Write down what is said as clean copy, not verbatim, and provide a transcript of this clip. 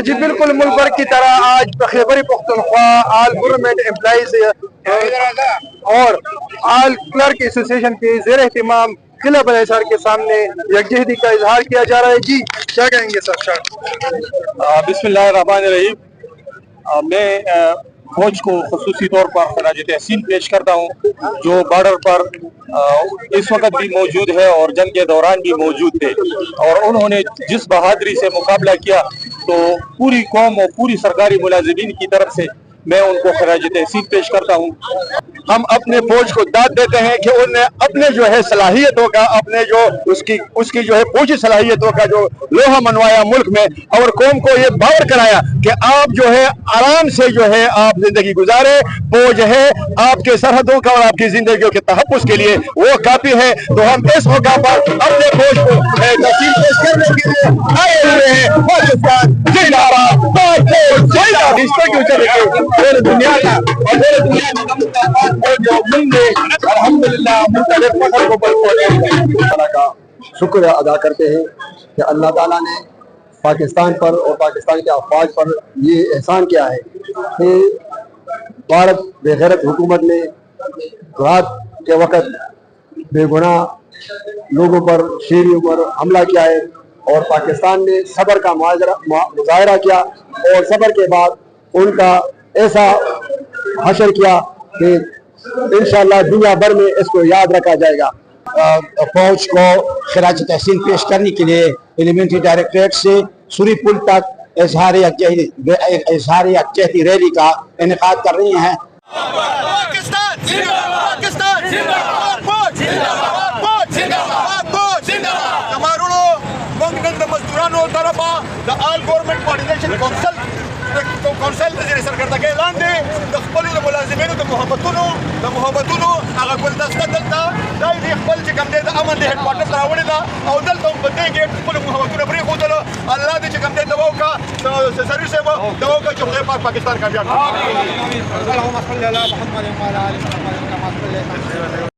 جی بالکل ملک بھر کی طرح آج خیبر پختونخوا آل گورنمنٹ امپلائیز اور آل کلرک ایسوسیشن کے زیر اہتمام قلعہ بلے سر کے سامنے یکجہتی کا اظہار کیا جا رہا ہے. جی کیا کہیں گے سر؟ بسم اللہ الرحمن الرحیم. میں فوج کو خصوصی طور پر خراج تحسین پیش کرتا ہوں جو بارڈر پر اس وقت بھی موجود ہے اور جنگ کے دوران بھی موجود تھے, اور انہوں نے جس بہادری سے مقابلہ کیا تو پوری قوم اور پوری سرکاری ملازمین کی طرف سے میں ان کو خراج تحسین پیش کرتا ہوں. ہم اپنے فوج کو داد دیتے ہیں کہ انہوں نے اپنے جو ہے صلاحیتوں کا, اپنے جو اس کی جو ہے فوجی صلاحیتوں کا جو لوہا منوایا ملک میں, اور قوم کو یہ باور کرایا کہ آپ جو ہے آرام سے جو ہے آپ زندگی گزارے. فوج ہے آپ کے سرحدوں کا اور آپ کی زندگیوں کے تحفظ کے لیے وہ کافی ہے. تو ہم اس موقع پر اپنے فوج کو تحسین پیش کرنے کے لیے آئے ہوئے ہیں. پاکستان زندہ باد, پاک فوج زندہ باد. رشتہ کیوں چلے گئے پورے دنیا کا اور پورے دنیا میں جو ملک نے الحمدللہ مختلف فخر کو اللہ کا شکر ادا کرتے ہیں کہ اللہ تعالیٰ نے پاکستان پر اور پاکستان کے افواج پر یہ احسان کیا ہے کہ بھارت بے غیرت حکومت نے رات کے وقت بے گناہ لوگوں پر شیری عمر حملہ کیا ہے, اور پاکستان نے صبر کا مظاہرہ کیا اور صبر کے بعد ان کا ایسا حشر کیا کہ انشاءاللہ دنیا بھر میں اس کو یاد رکھا جائے گا. فوج کو خراج تحسین پیش کرنے کے لیے ایلیمنٹری ڈائریکٹریٹ سے سوری پل تک اظہار یکجہتی ریلی کا انعقاد کر رہی ہیں. کونسل د زیر سرکردګۍ لاندې د خپلو د ملازمینو د محبتونو هغه ګلدسته دلته دا یې خپل چې کوم دی د امن د هیډ کوارټر ته راوړې ده, او دلته هم په دې کې خپلو محبتونه پرېښودله. الله دې چې کوم دی دعا وکړه سرور صاحب دعا وکړه چې خدای پاک پاکستان کامیاب کړي. اللهم صل علی محمد وعلى آل محمد كما صليت